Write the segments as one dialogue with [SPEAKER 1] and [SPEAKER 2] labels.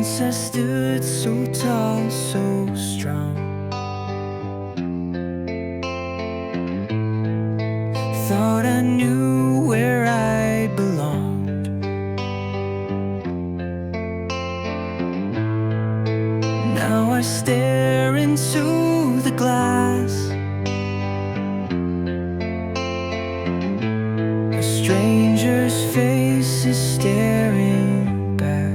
[SPEAKER 1] Once I stood so tall, so strong. Thought I knew where I belonged. Now I stare into the glass. A stranger's face is staring back.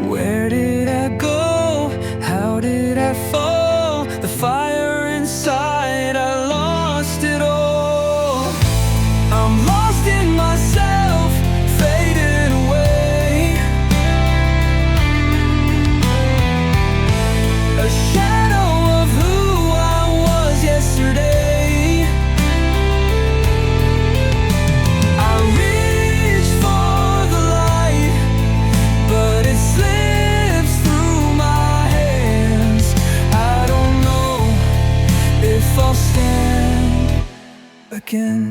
[SPEAKER 1] Where did I go? How did I fall? The fire inside, I lost it all. I'm lost in myself, fading away. A shadow of who I was yesterday. I reach for the light, but it slips through my hands. I don't know if I'll stand again.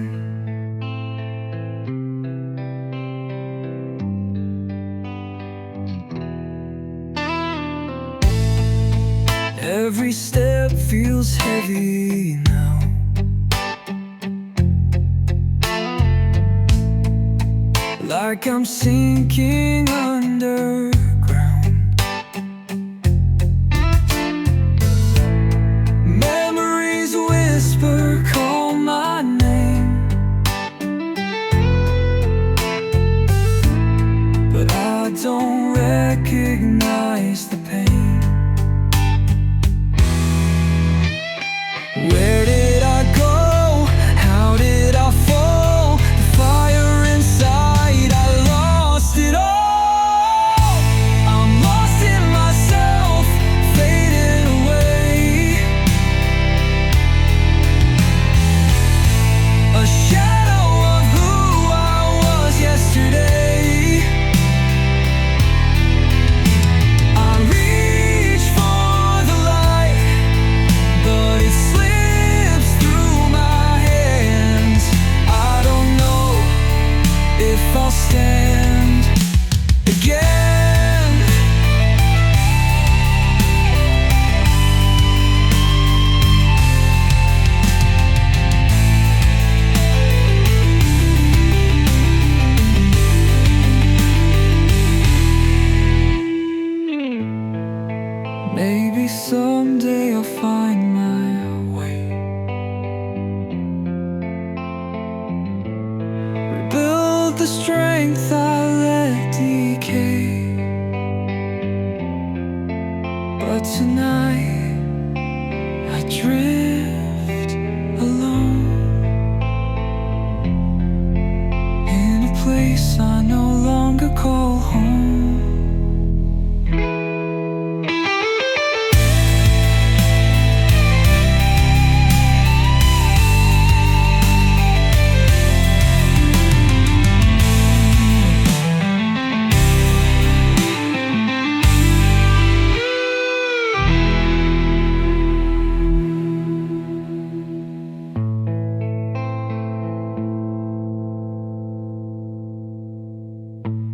[SPEAKER 1] Every step feels heavy now. Like I'm sinking underground. Memories whisper, call my name, but I don't recognize the pain. Where did I go? How did I fall? The fire inside, I lost it all. I'm lost in myself, fading away. A shadow of who I was yesterday. I reach for the light, but it slips through my hands. I don't know if I'll stand again. Maybe someday I'll find my way. Rebuild the strength I let decay. But tonight I drift alone in a place I no longer call home.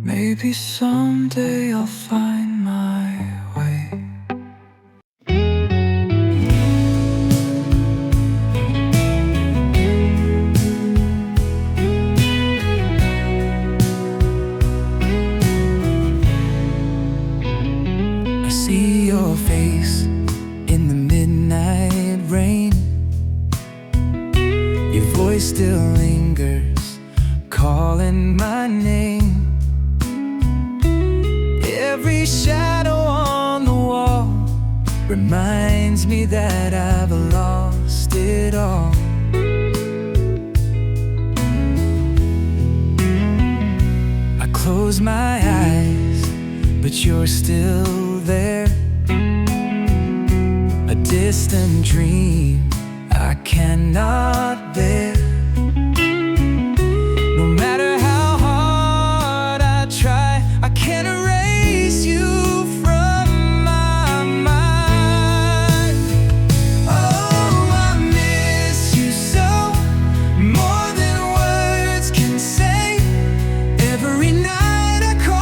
[SPEAKER 1] Maybe someday I'll find my way. I see your face in the midnight rain. Your voice still lingers, calling my name. Every shadow on the wall reminds me that I've lost it all. I close my eyes, but you're still there. A distant dream I cannot bear. No matter how hard I try, I can't erase you from my mind. Oh, I miss you so, more than words can say. Every night I call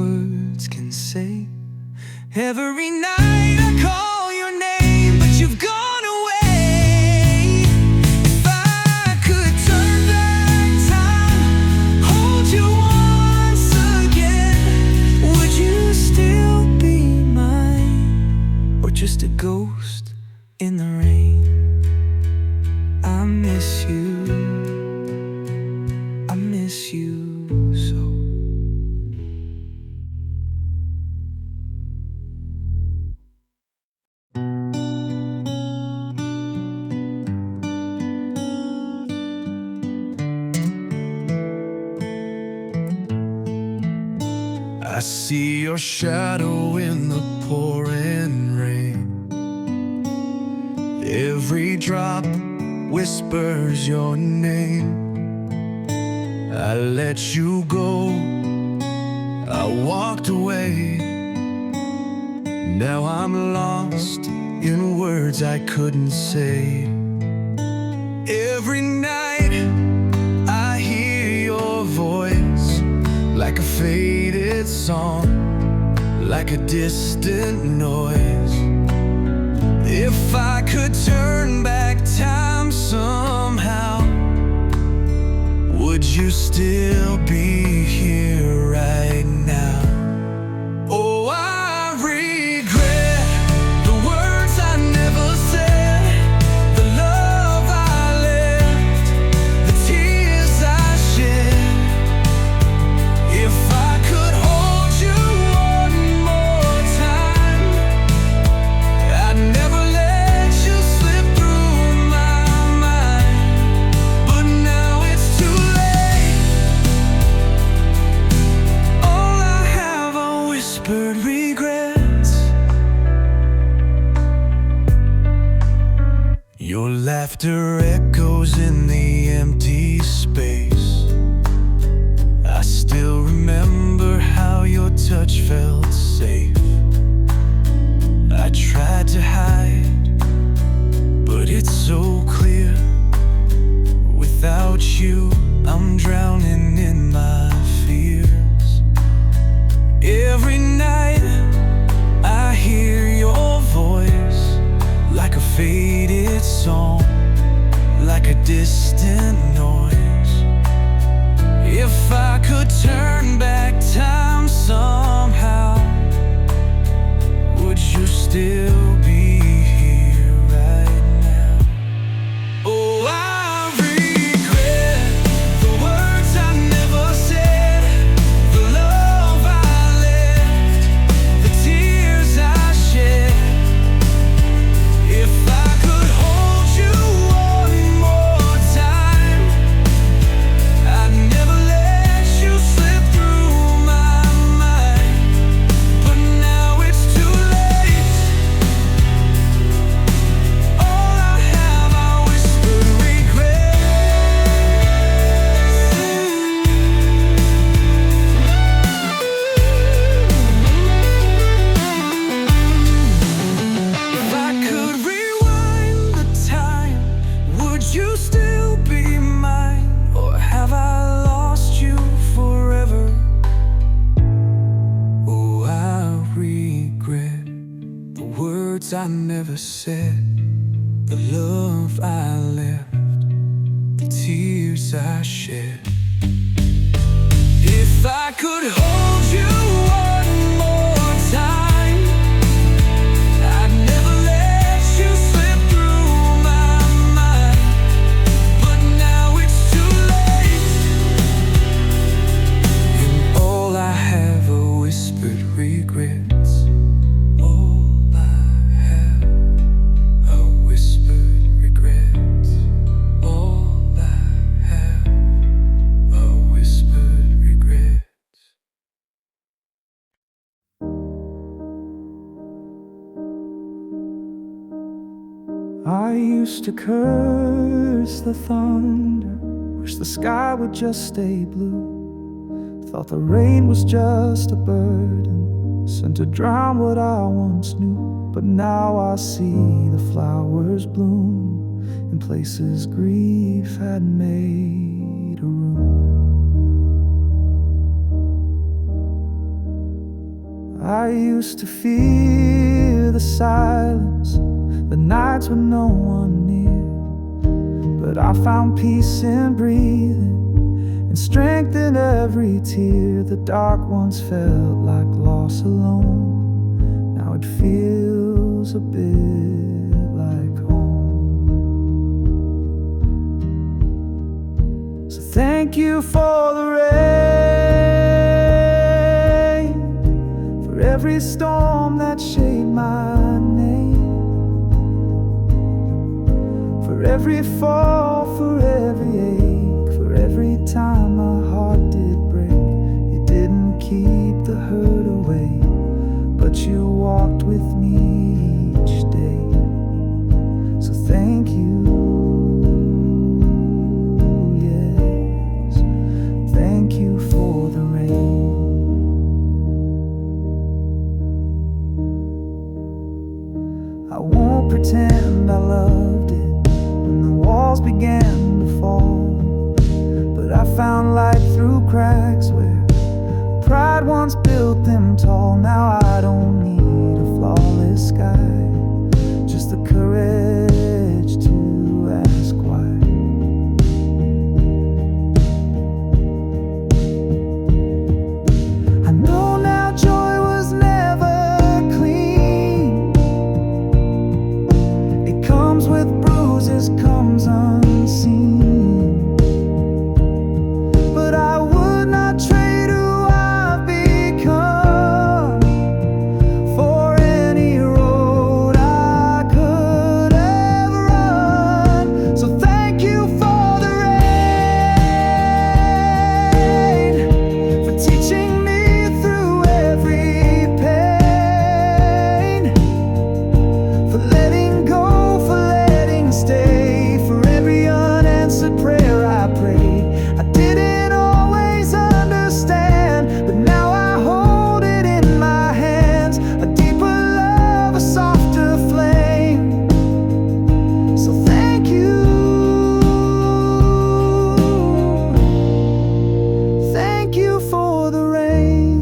[SPEAKER 1] words can say. Every night I call your name, but you've gone away. If I could turn back time, hold you once again, would you still be mine? Or just a ghost in the rain? I miss you, I miss you so. I see your shadow in the pouring rain. Every drop whispers your name. I let you go, I walked away. Now I'm lost in words I couldn't say. Every night I hear your voice, like a faded song, like a distant noise. If I could turn back time somehow, would you still be here right now? Oh, I regret the words I never said, the love I left, the tears I shed. If I could hold you one more time, I'd never let you slip through my mind. But now it's too late. All I have are whispered regrets. Your laughter echoes in the empty space. I still remember how your touch felt safe. I tried to hide, but it's so clear. Without you, I'm drowning in my fears. Every night I hear your voice, like a faded song, like a distant noise. If I could turn back time somehow, would you still be here right now? Oh, I regret the words I never said, the love I left, the tears I shed. If I could hold you one more time, I'd never let you slip through my mind. But now it's too late. All I have are whispered regrets. If I could rewind the time, would you still be mine? Or have I lost you forever? Oh, I regret the words I never said, the love I left, the tears I shed. If I could hold you one more time, I'd never let you slip through my mind. But now it's too late, and all I have are whispered regrets. All I have are whispered regrets. All I have are whispered regrets. I used to curse the thunder, wish the sky would just stay blue. Thought the rain was just a burden sent to drown what I once knew. But now I see the flowers bloom in places grief had made a room. I used to fear the silence, the nights with no one near. But I found peace in breathing and strength in every tear. The dark once felt like loss alone. Now it feels a bit like home. So thank you for the rain, for every storm that shaped my name, for every fall, for every ache, for every time my heart did break. You didn't keep the hurt away, but you walked with me each day. So thank you, yes, thank you for the rain. I won't pretend I loved it when the walls began to fall, but I found light through cracks where pride once built them tall. Now I don't need a flawless sky, just the courage to ask why. I know now joy was never clean. It comes with bruises, comes unseen. But I would not trade who I've become for any road I could ever run. So thank you for the rain, for teaching me through every pain, for letting go, for letting stay, for every unanswered prayer I prayed. I didn't always understand, but now I hold it in my hands. A deeper love, a softer flame. So thank you, thank you for the rain.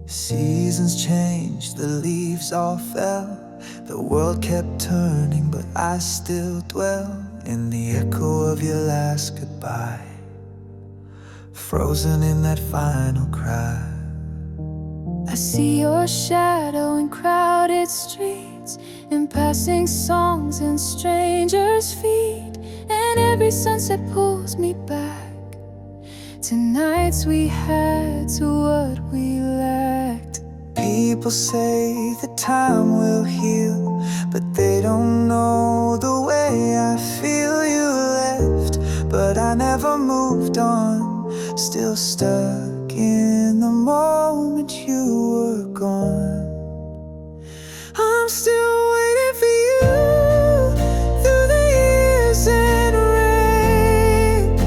[SPEAKER 1] Seasons changed, the leaves all fell. The world kept turning, but I still dwell in the echo of your last goodbye, frozen in that final cry.
[SPEAKER 2] I see your shadow in crowded streets, in passing songs and strangers' feet, and every sunset pulls me back to nights we had, to what we lacked.
[SPEAKER 1] People say that time will heal, but they don't know the way I feel. You left, but I never moved on, still stuck in the moment you were gone. I'm still waiting for you through the years and rain.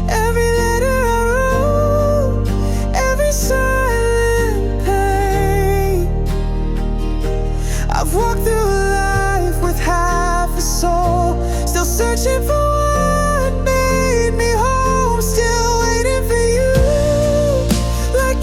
[SPEAKER 1] Every letter I wrote, every silent pain. I've walked through life with half a soul, still searching for what made me whole. Still waiting for you, like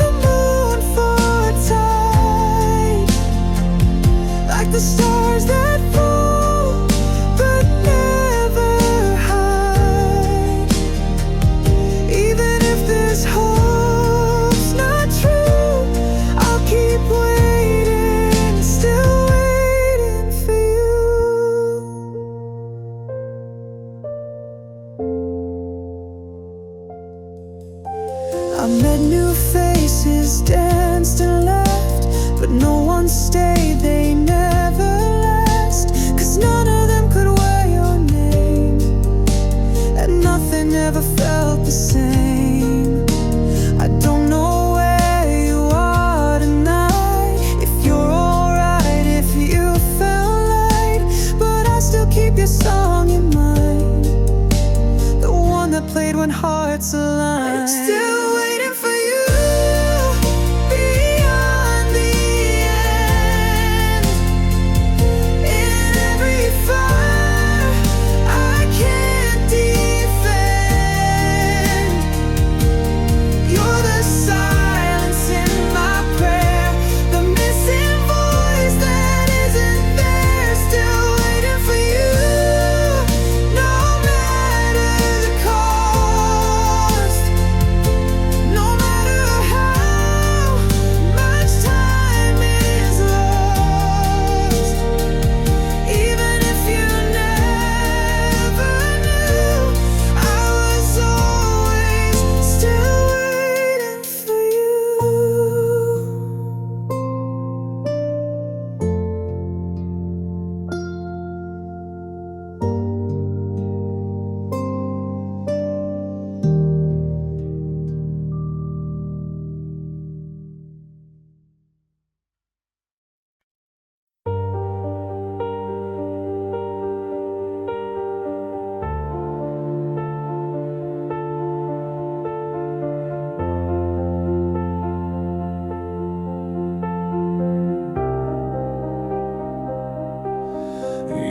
[SPEAKER 1] song in mind, the one that played when hearts aligned. Still waiting for you beyond the end. In every fire I can't defend, you're the silence in my prayer, the missing voice that isn't there. Still waiting for you, no matter the cost, no matter how much time is lost. Even if you never knew, I was always still waiting for you.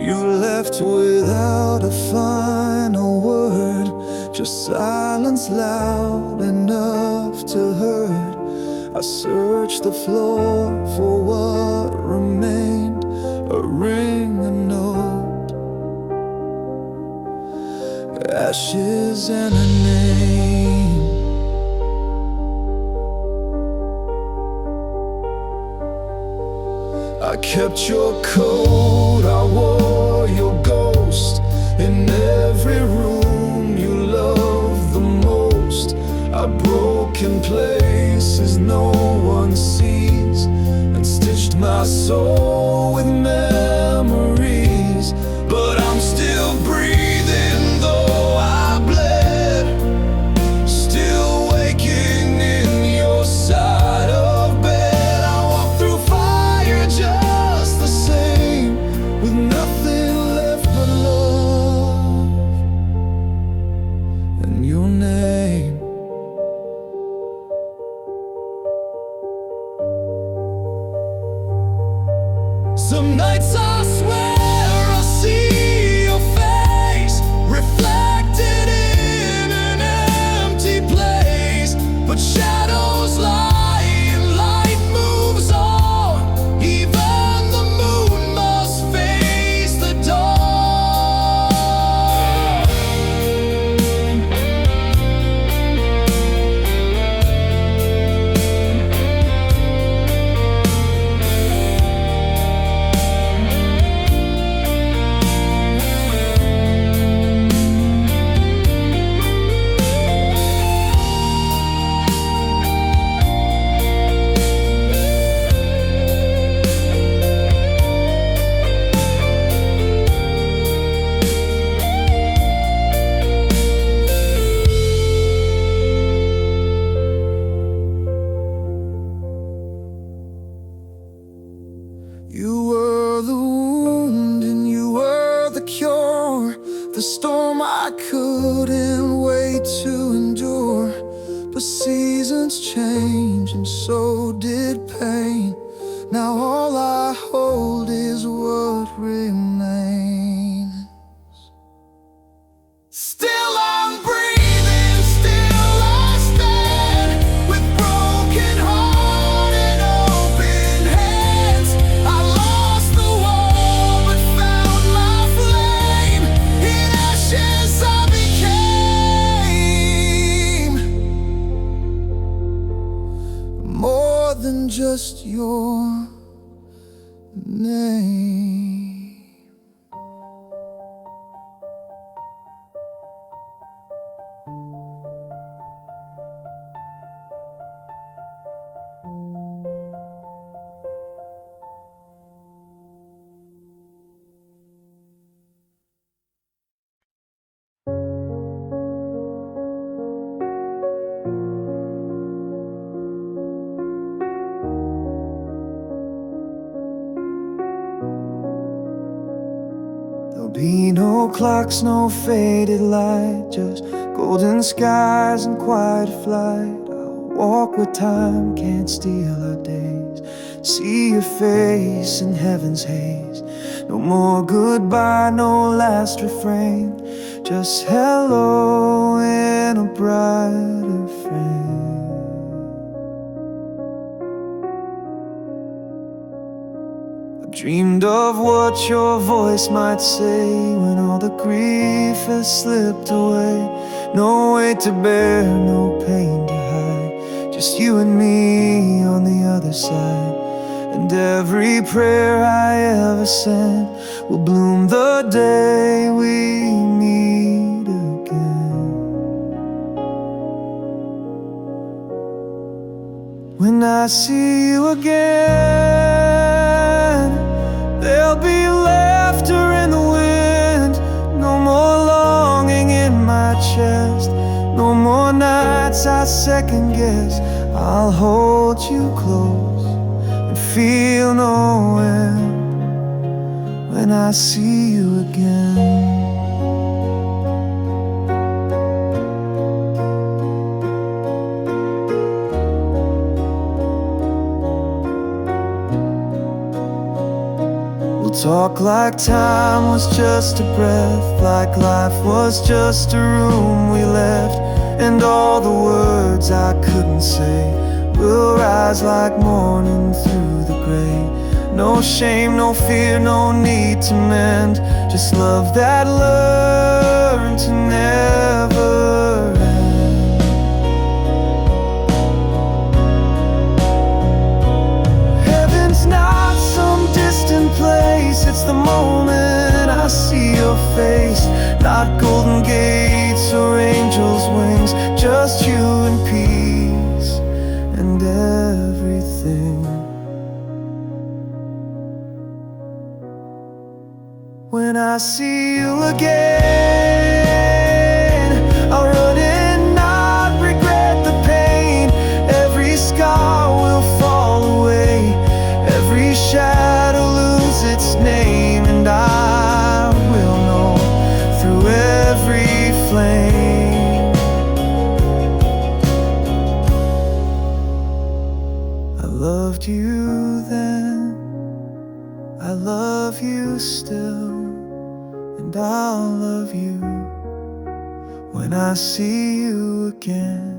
[SPEAKER 3] You left without a final word, just silence loud enough to hurt. I searched the floor for what remained, a ring, a note, ashes and a name. I kept your coat, I wore your ghost in every room you loved the most. I broke in places no one sees, and stitched my soul with memories. But I'm still breathing though I bled, still waking in your side of bed. I walk through fire just the same, with nothing left but love and your name. Some nights I swear I'll see your face reflected in an empty place, but shadows lie and light moves on. Even the moon must face the dawn. You were the wound and you were the cure, the storm I couldn't wait to endure. But seasons change and so did pain. Now all I hold is what remains. Still I'm breathing, still I stand, with broken heart and open hands. I lost the war but found my flame. In ashes I became more than just your name. no clocks, no faded light, just golden skies and quiet flight. I'll walk where time can't steal our days, see your face in heaven's haze. No more goodbye, no last refrain, just hello in a brighter frame. I dreamed of what your voice might say when all the grief has slipped away. No weight to bear, no pain to hide, just you and me on the other side. And every prayer I ever sent will bloom the day we meet again. When I see you again, there'll be laughter in the wind, no more longing in my chest, no more nights I second guess. I'll hold you close and feel no end when I see you again. Talk like time was just a breath, like life was just a room we left. And all the words I couldn't say will rise like morning through the gray. No shame, no fear, no need to mend, just love that learned to never end. Heaven's not some distant place, it's the moment I see your face. Not golden gates or angels' wings, just you and peace and everything. When I see you again, I'll run and not regret the pain. Every scar will fall away, every shadow lose its name, and I will know through every flame. I loved you then, I love you still, and I'll love you when I see you again.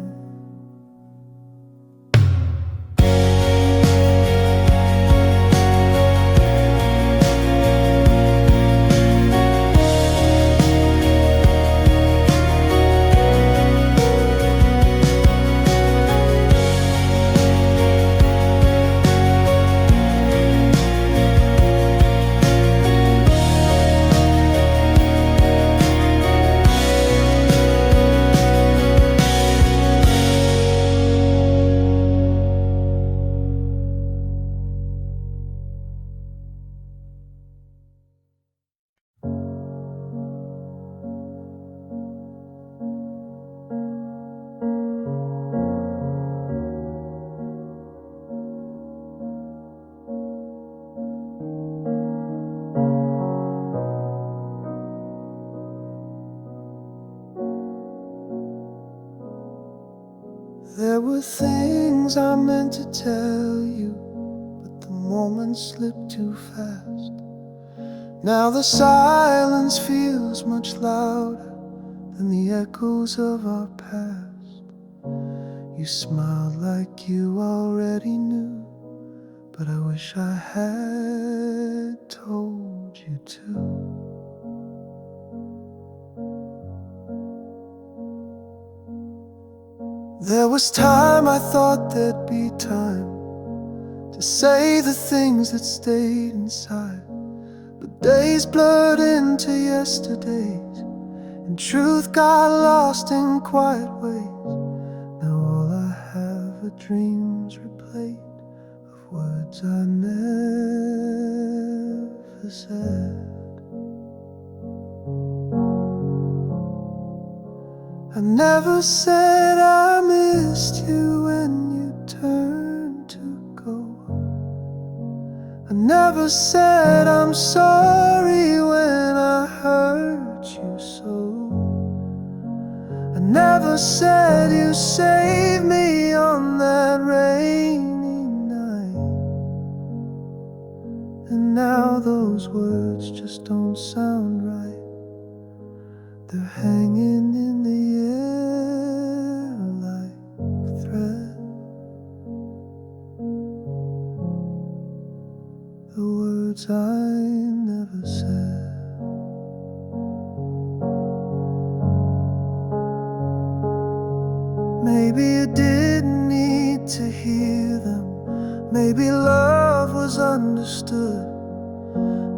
[SPEAKER 3] There were things I meant to tell you, but the moment slipped too fast. Now the silence feels much louder than the echoes of our past. You smiled like you already knew, but I wish I had told you to. There was time, I thought there'd be time to say the things that stayed inside. But days blurred into yesterdays, and truth got lost in quiet ways. Now all I have are dreams replayed of words I never said. I never said I missed you when you turned to go. I never said I'm sorry when I hurt never said you saved me on that rainy night. And now those words just don't sound right. They're hanging in the air like thread. The words I never said. Maybe you didn't need to hear them. Maybe love was understood.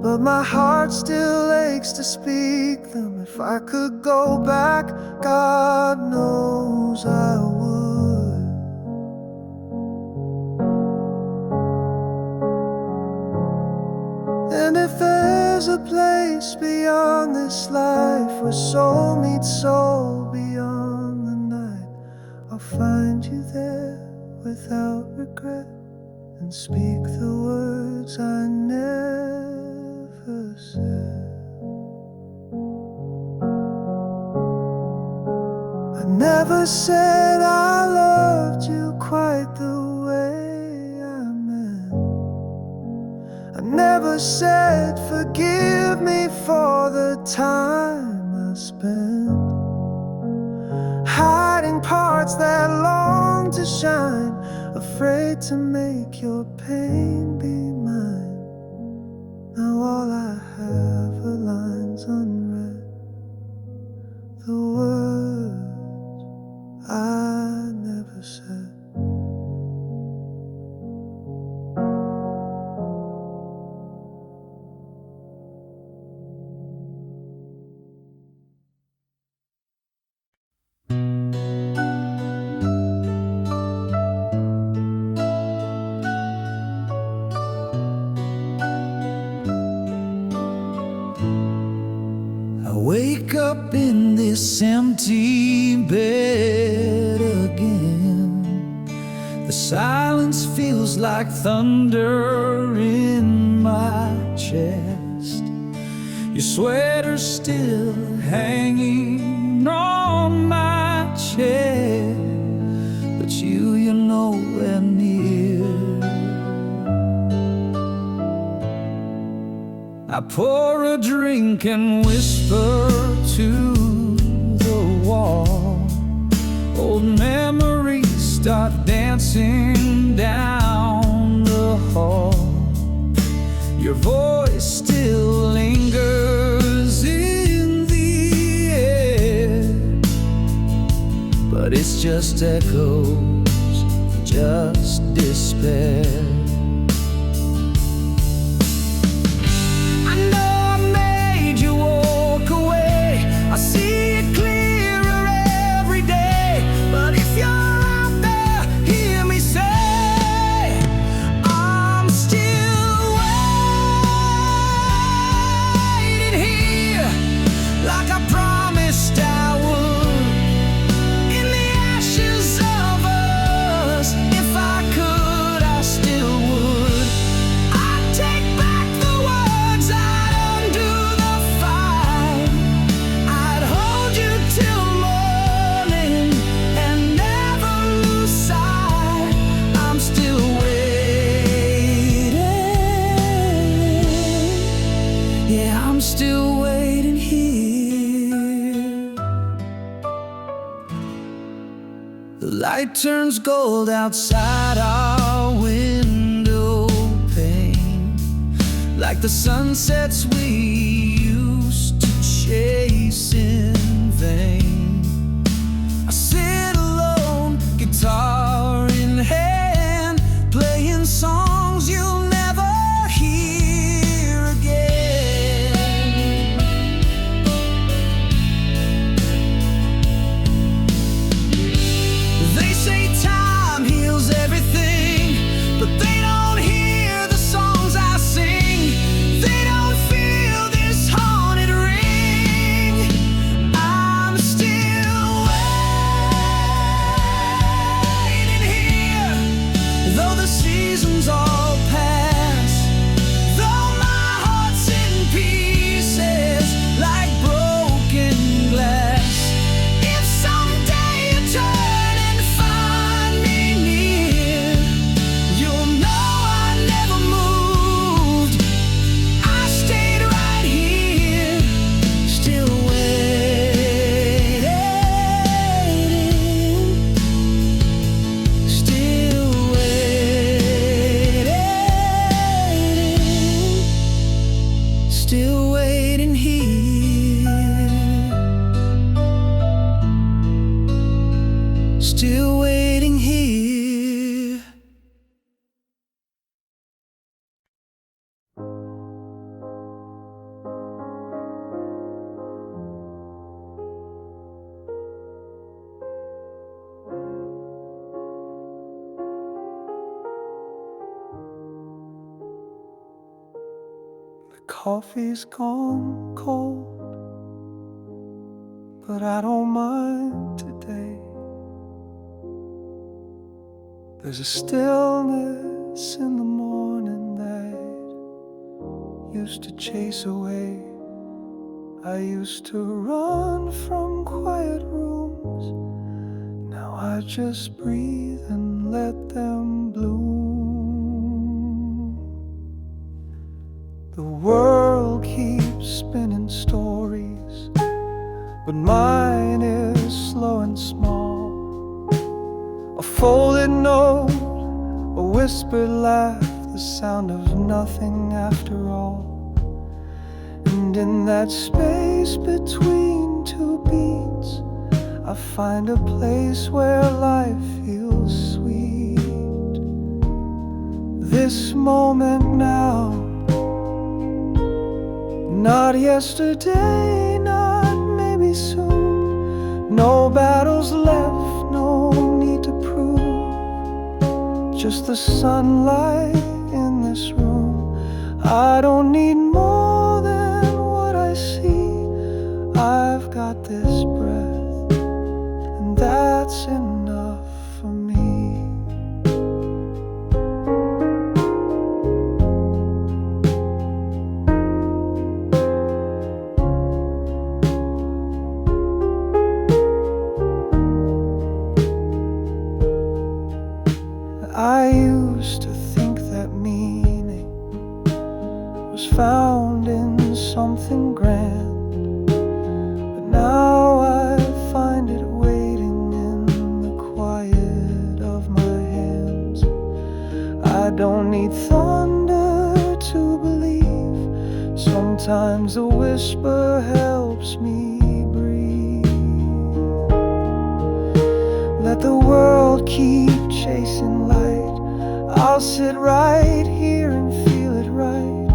[SPEAKER 3] But my heart still aches to speak them. If I could go back, God knows I would. And if there's a place beyond this life where soul meets soul beyond the night, I'll find you there without regret and speak the words I never said. I never said I loved you quite the way I meant. I never said forgive me for the time I spent hiding parts that long to shine, afraid to make your pain be mine. Now all I have are lines unread, the words I never said.
[SPEAKER 1] Wake up in this empty bed again. The silence feels like thunder in my chest. Your sweater's still hanging on my chair, but you're nowhere near. I pour a drink and whisper to the wall. Old memories start dancing down the hall. Your voice still lingers in the air, but it's just echoes, just despair. I'm still waiting here. The light turns gold outside our window pane, like the sunsets we used to chase in vain. I sit alone, guitar in hand, playing songs you'll never hear again. They say time heals everything, but they don't hear the songs I sing. They don't feel this
[SPEAKER 3] coffee's gone cold, but I don't mind today. There's a stillness in the morning that used to chase away. I used to run from quiet rooms. Now I just breathe and let them bloom. The world keeps spinning stories, but mine is slow and small. A folded note, a whispered laugh, the sound of nothing after all. And in that space between two beats, I find a place where life feels sweet. This moment now, not yesterday, not maybe soon. No battles left, no need to prove. Just the sunlight in this room. I don't need more than what I see. I've got this breath, and that's enough for me. I used to think that meaning was found in something grand, but now I find it waiting in the quiet of my hands. I don't need thunder to believe. Sometimes a whisper helps me breathe. Let the world keep chasing light. I'll sit right here and feel it right.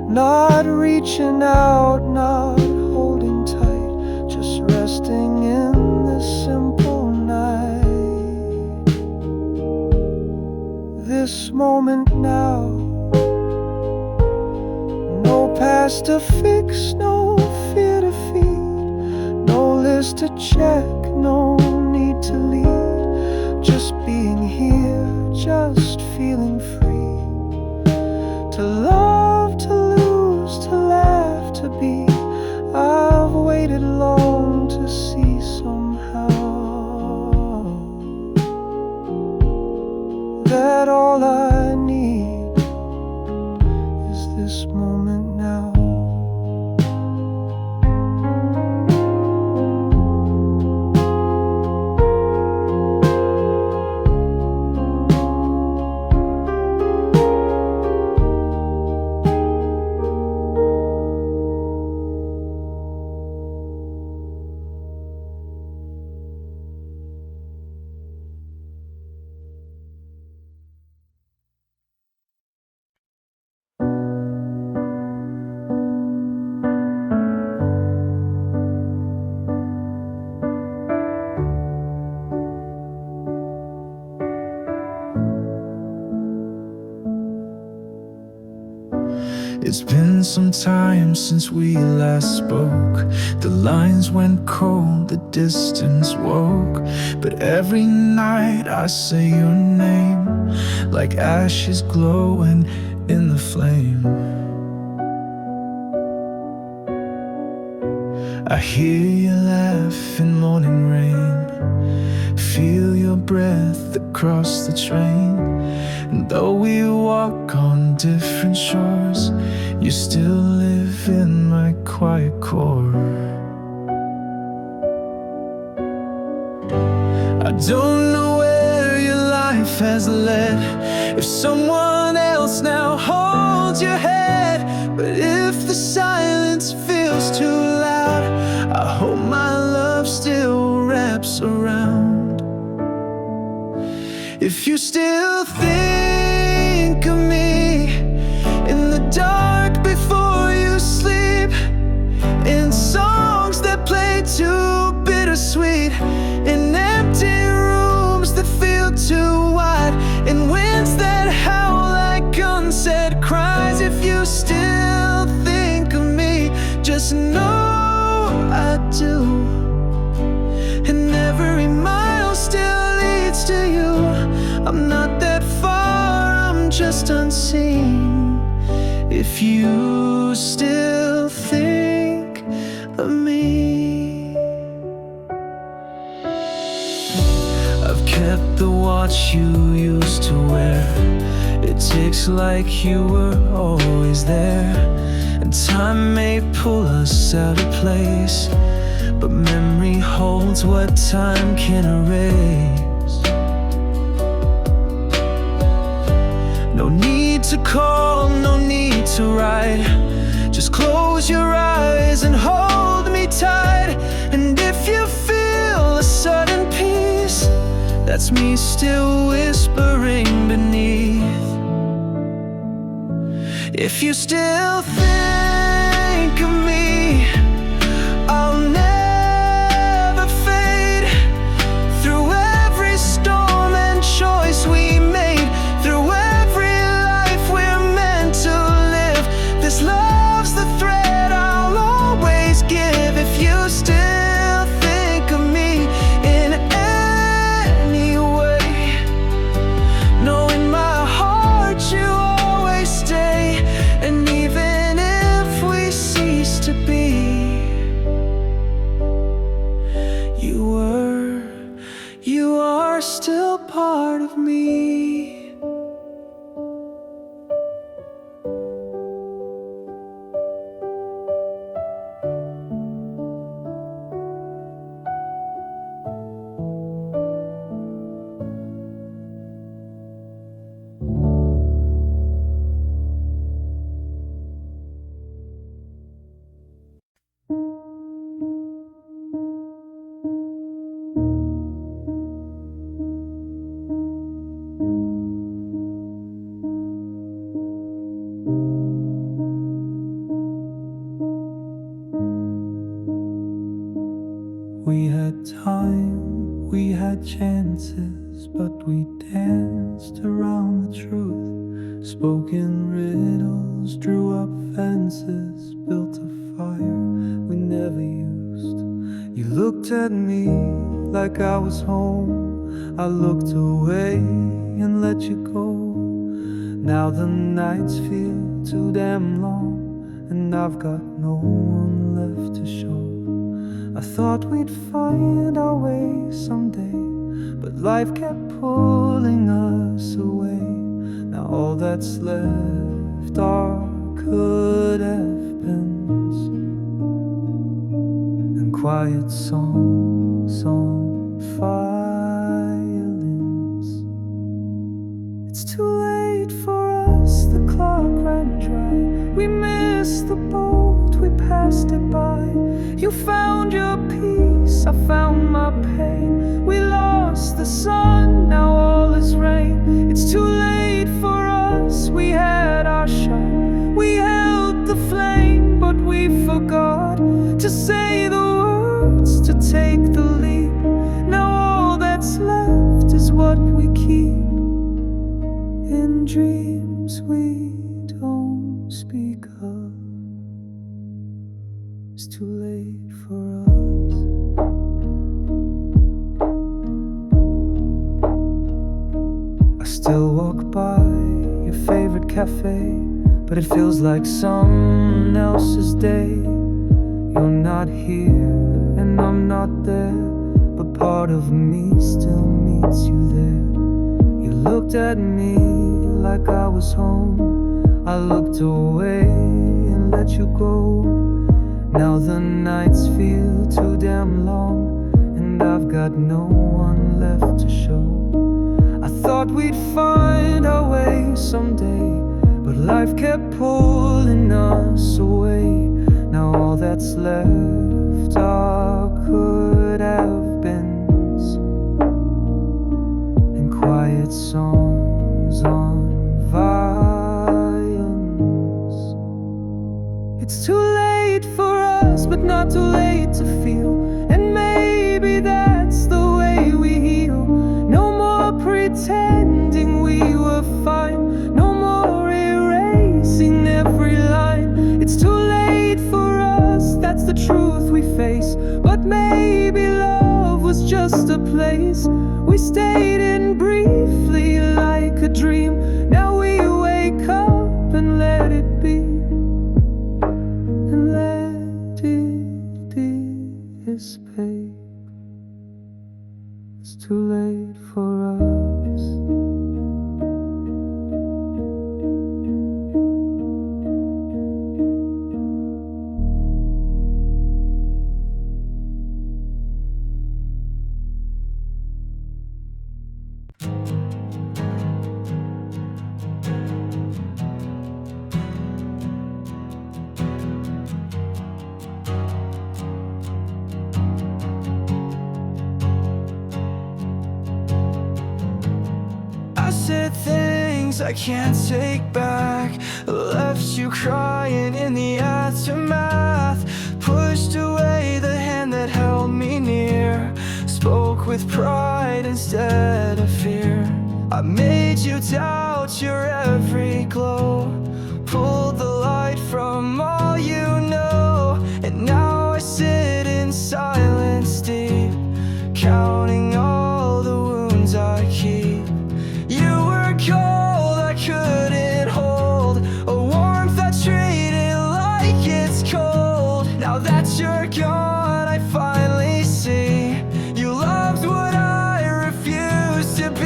[SPEAKER 3] Not reaching out, not holding tight, just resting in this simple night. This moment now. No past to fix, no fear to feed, no list to check, no need to lead. Just being here, just feeling free. To love, to lose, to laugh, to be. I've waited long to see somehow that all I need is this moment now.
[SPEAKER 1] It's been some time since we last spoke. The lines went cold, the distance woke. But every night I say your name, like ashes glowing in the flame. I hear you laugh in morning rain, feel your breath across the train. And though we walk on different shores, you still live in my quiet core. I don't know where your life has led, if someone else now holds your head. But if the silence feels too loud, I hope my love still wraps around. If you still think of me in the dark before you sleep, in songs that play too bittersweet, in empty rooms that feel too wide, in winds that howl like unsaid cries. If you still think do, and every mile still leads to you. I'm not that far, I'm just unseen. If you still think of me, I've kept the watch you used to wear. It ticks like you were always there. And time may pull us out of place, but memory holds what time can erase. No need to call, no need to write. Just close your eyes and hold me tight. And if you feel a sudden peace, that's me still whispering beneath. If you still think of me, I'll never fade. Through every storm and choice we made, through every life we're meant to live, this love's the thread I'll always give. If you still think of me in any way, know in my heart you always stay. And even if we cease to be, you are still part of me.
[SPEAKER 4] We had time, we had chances, but we danced around the truth. Spoken riddles, drew up fences, built a fire we never used. You looked at me like I was home. I looked away and let you go. Now the nights feel too damn long, and I've got no one left to show. I thought we'd find our way someday, but life kept pulling us away. Now all that's left are could-have-beens and quiet songs on violins. It's too late for us, the clock ran dry. We missed the boat, we passed it by. You found your peace, I found my pain. We lost the sun, now all is rain. It's too late for us, we had our shot. We held the flame, but we forgot to say the words, to take the leap. Now all that's left is what we keep in dreams we don't speak of. It's too late for us. I still walk by your favorite cafe, but it feels like someone else's day. You're not here and I'm not there, but part of me still meets you there. You looked at me like I was home. I looked away and let you go. Now the nights feel too damn long, and I've got no one left to show. I thought we'd find our way someday, but life kept pulling us away. Now all that's left are could-have-beens and quiet songs on violins. It's too late for us, but not too late to feel. And maybe that's the way we heal. No more pretending we were fine, no more erasing every line. It's too late for us, that's the truth. just a place we stayed in briefly like a dream. Now we wake up and let it be, and let it dissipate. It's too late for us.
[SPEAKER 1] I said things I can't take back, left you crying in the aftermath, pushed away the hand that held me near, spoke with pride instead of fear. I made you doubt your every glow, pulled the light from all you know, and now I sit in silence deep, counting all the wounds I keep. You were cold, I couldn't hold a warmth I treated like it's cold. Now that you're gone, I finally see you loved what I refused to be.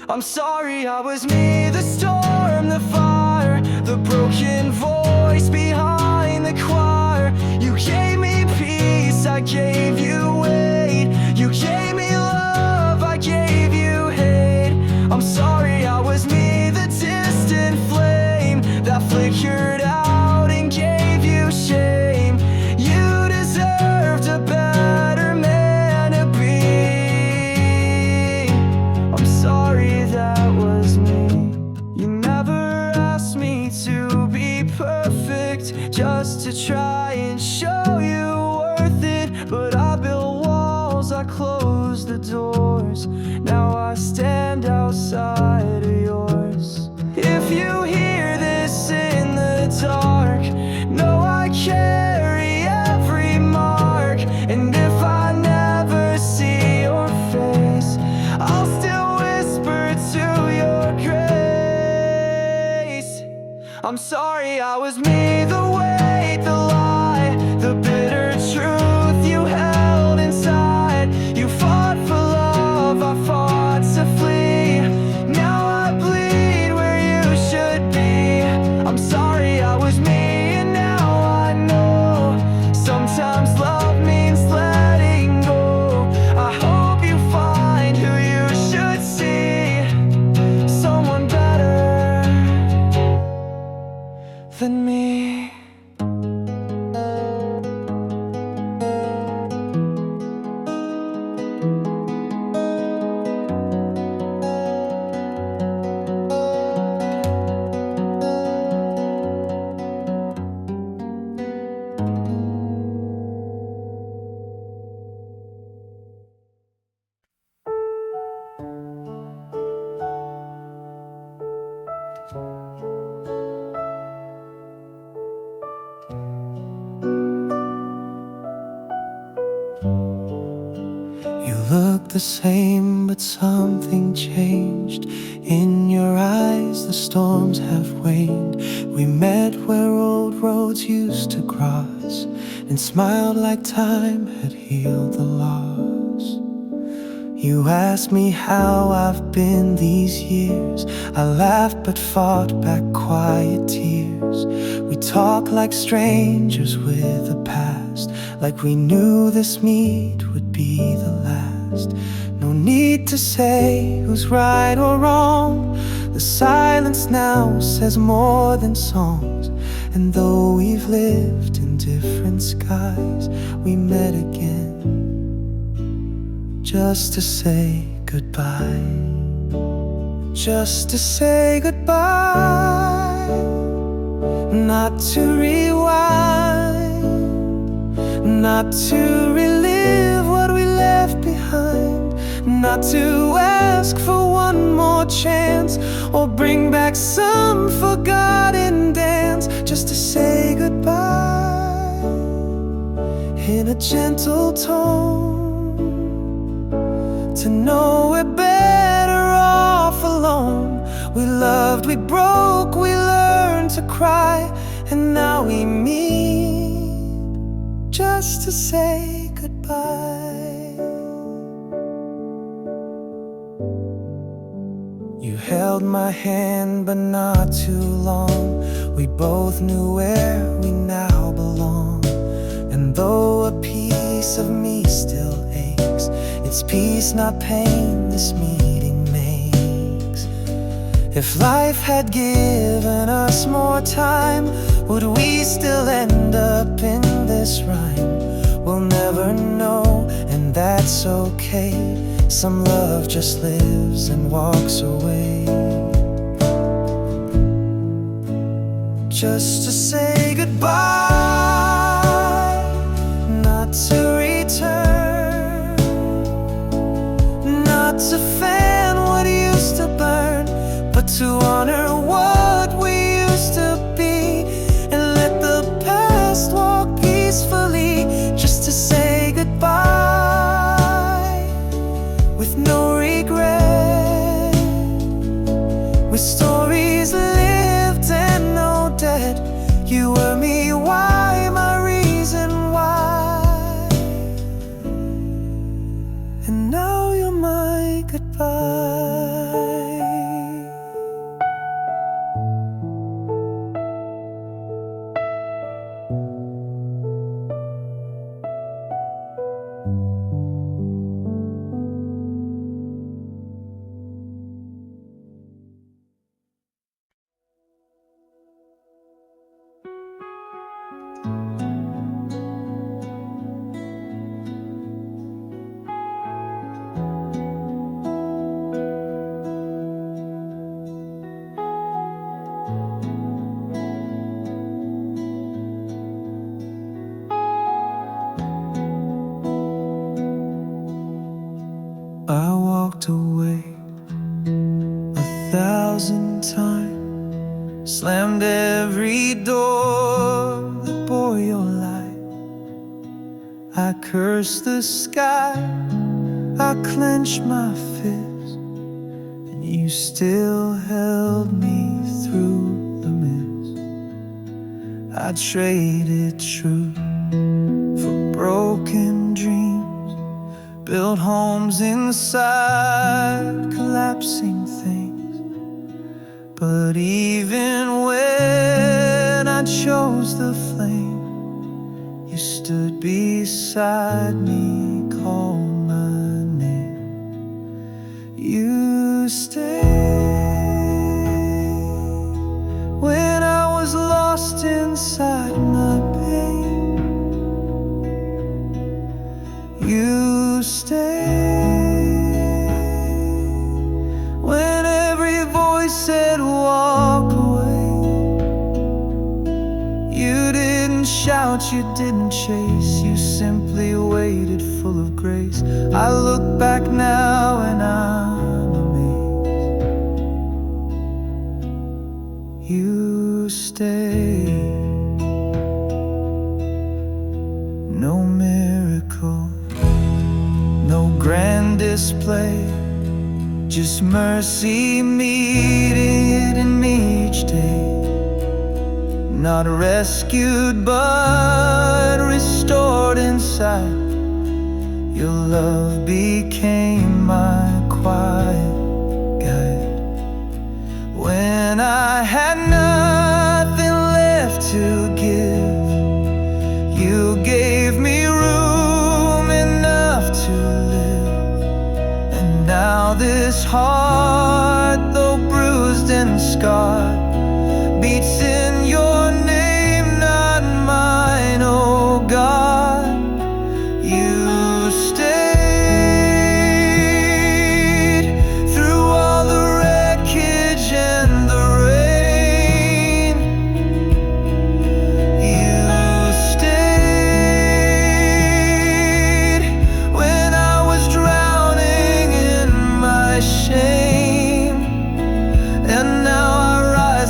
[SPEAKER 1] I'm sorry I was me, the storm, the fire, the broken voice behind the choir. You gave me peace, I gave you weight. You gave me love, I gave you hate. I'm sorry I was me, the distant flame that flickered out and gave you shame. You deserved a better man to be. I'm sorry that was me. You never asked me to be perfect, just to try and show you worth it. But I built walls, I closed the doors. Now I stand outside of yours. If you hear this in the dark, know I carry every mark. And if I never see your face, I'll still whisper to your grace. I'm sorry I was me, the weight, the lie, the bitter truth you held inside. You fought for love, I fought to flee. Now I bleed where you should be. I'm sorry I was me, and now I know sometimes love means letting go. I hope you find who you should see, someone better than me.
[SPEAKER 4] You look the same, but something changed. In your eyes, the storms have waned. We met where old roads used to cross, and smiled like time had healed the loss. You asked me how I've been these years. I laughed but fought back quiet tears. We talk like strangers with a past, like we knew this meet would be the last. No need to say who's right or wrong. The silence now says more than songs. And though we've lived in different skies, we met again just to say goodbye. Just to say goodbye, not to rewind, not to relive what we left behind, not to ask for one more chance or bring back some forgotten dance. Just to say goodbye in a gentle tone, to know we're better off alone. We loved, we broke, we learned to cry, and now we meet just to say goodbye. You held my hand, but not too long. We both knew where we now belong. And though a piece of me still aches, it's peace, not pain, this meeting makes. If life had given us more time, would we still end up in this rhyme? We'll never know, and that's okay. Some love just lives and walks away, just to say goodbye, not to return, not to fan what used to burn, but to honor what we used to be, and let the past walk peacefully, just to say goodbye, with no regret, with stories lived and no dead. You were me, why, my reason why, and now you're my goodbye. I walked away 1,000 times, slammed every door that bore your light. I cursed the sky, I clenched my fist, and you still held me through the mist. I traded truth for broken dreams, built homes inside collapsing things. But even when I chose the flame, you stood beside me, called my name. You stayed when I was lost inside my pain. You stayed when every voice said walk away. You didn't shout, you didn't chase, you simply waited full of grace. I look back now and I'm amazed. You stayed. No miracle, no grand display, just mercy meeting me each day. Not rescued but restored inside. Your love became my quiet guide. When I had nothing left to give, you gave me room enough to live. And now this heart, though bruised and scarred, beats in your name, not mine, oh God. You stayed through all the wreckage and the rain. You stayed when I was drowning in my shame. And now I rise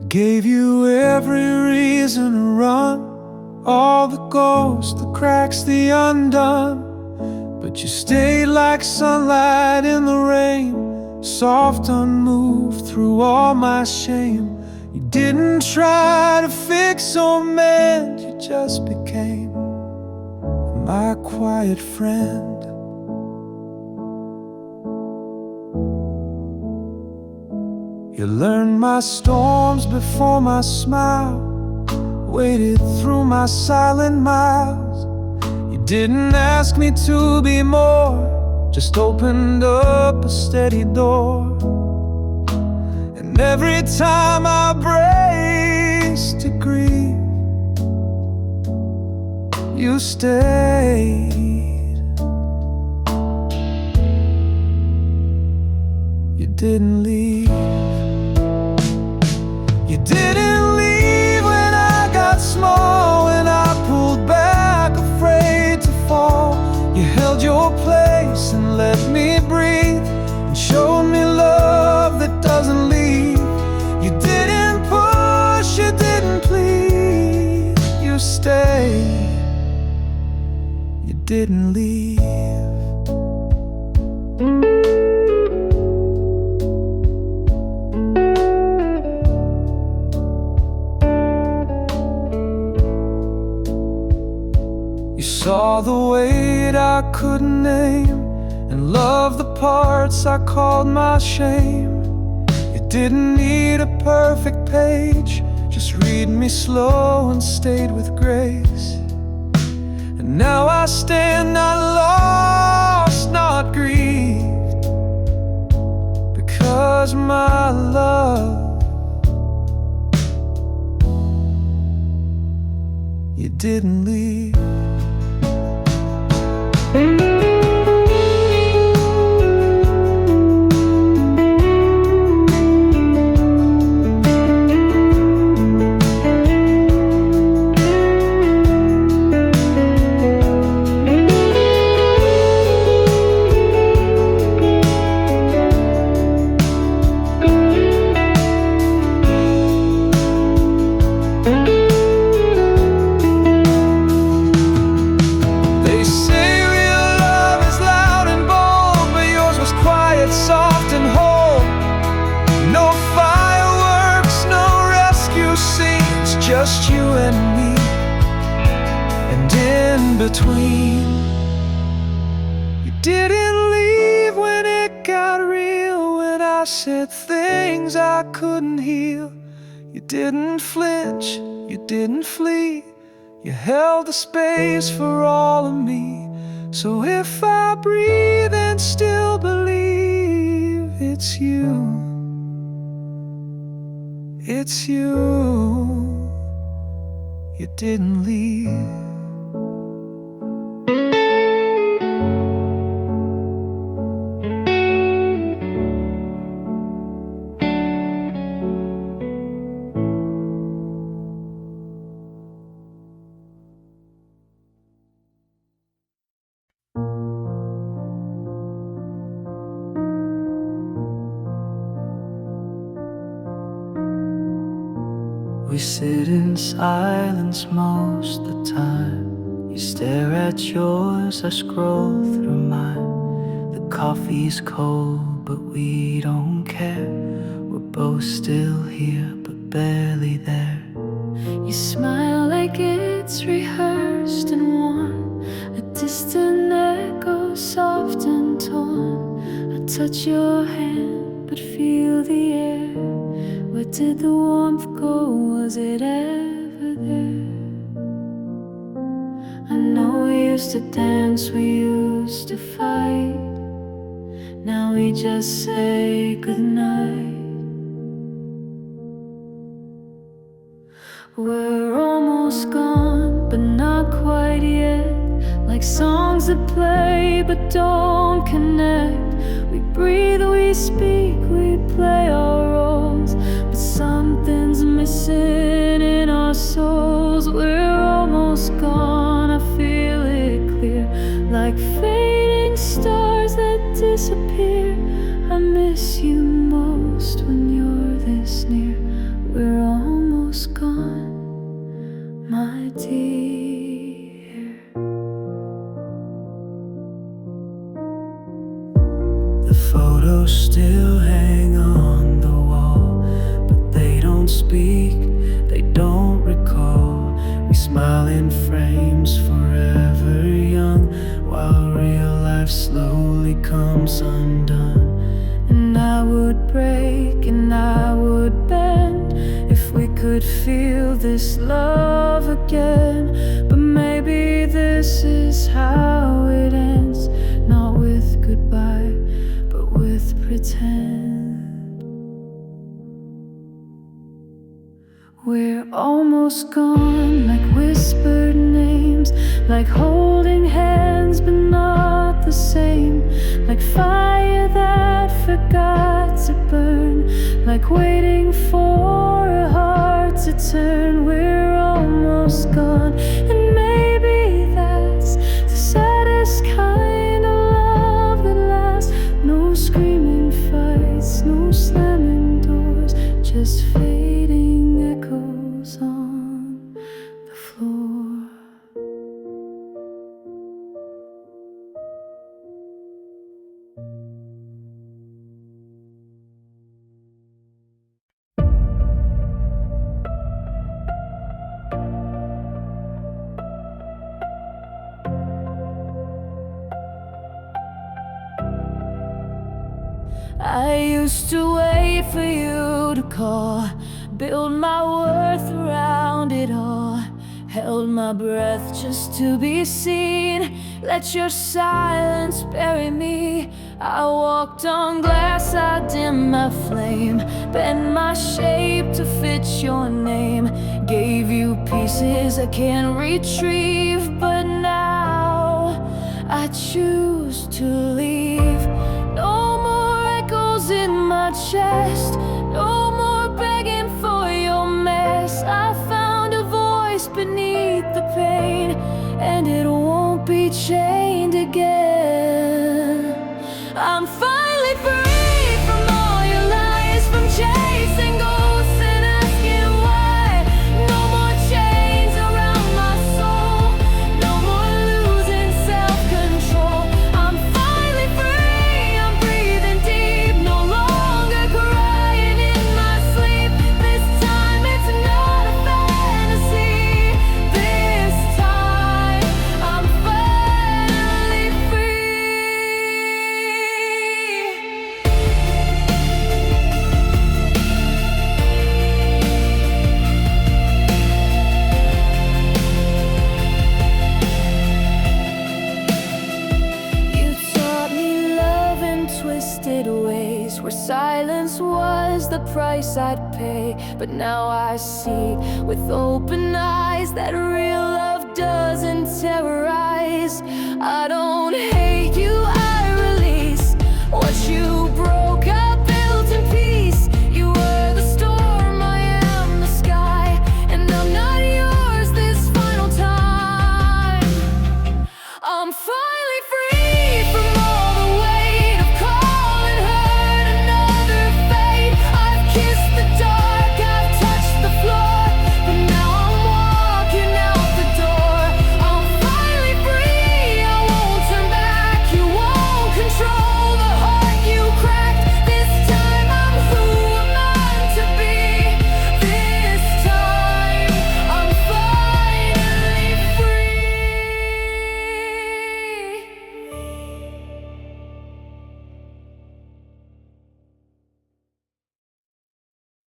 [SPEAKER 4] Gave you every reason to run, all the ghosts, the cracks, the undone. But you stayed like sunlight in the rain, soft, unmoved through all my shame. You didn't try to fix or mend, you just became my quiet friend. You learned my storms before my smile, waded through my silent miles. You didn't ask me to be more, just opened up a steady door. And every time I braced to grieve, you stayed. You didn't leave. You didn't leave when I got small, when I pulled back, afraid to fall. You held your place and let me breathe, and showed me love that doesn't leave. You didn't push, you didn't plead, you stayed. You didn't leave. Saw the weight I couldn't name, and loved the parts I called my shame. You didn't need a perfect page, just read me slow and stayed with grace. And now I stand not lost, not grieved, because my love, you didn't leave. Soft and whole, no fireworks, no rescue scenes, just you and me, and in between. You didn't leave when it got real, when I said things I couldn't heal. You didn't flinch, you didn't flee, you held the space for all of me. So if I breathe and still believe, it's you, it's you, you didn't leave. We sit in silence most the time. You stare at yours, I scroll through mine. The coffee's cold, but we don't care. We're both still here, but barely there.
[SPEAKER 2] You smile like it's rehearsed and worn, a distant echo, soft and torn. I touch your hand, but feel the air. Where did the warmth go? Was it ever there? I know we used to dance, we used to fight. Now we just say goodnight. We're almost gone, but not quite yet. Like songs that play but don't connect. We breathe, we speak, we play our roles, but something's missing in our souls. We're almost gone, I feel it clear, like fading stars that disappear. I miss you most when you're this near. we're almost gone, my dear.
[SPEAKER 4] The photos still hang on the wall, but they don't speak, they don't recall. We smile in frames forever young, while real life slowly comes undone. And I would break and I would bend if we could feel this love again. But maybe this is how it ends, not with goodbye, but with pretend. We're almost gone, like whispered names, like holding hands but not the same, like fire that forgot to burn, like waiting for a heart to turn. We're almost gone, and maybe that's the saddest kind of love that lasts. No screaming fights, no slamming doors, just fading echoes on the floor. I used to wait for you to call, build my worth around it all, held my breath just to be seen, let your silence bury me. I walked on glass, I dimmed my flame, bent my shape to fit your name, gave you pieces I can't retrieve. But now I choose to leave. No more echoes in my chest, no more begging for your mess. I found a voice beneath the pain, and it won't be chained again. I'm finally free from all your lies, from chasing ghosts and asking why. No more chains around my soul, no more losing self-control. I'm finally free, I'm breathing deep, no longer crying in my sleep. This time it's not a fantasy, this time I'm finally free. You taught me love in twisted ways, where silence was the price I'd pay. But now I see with open eyes that real love doesn't terrorize. I don't hate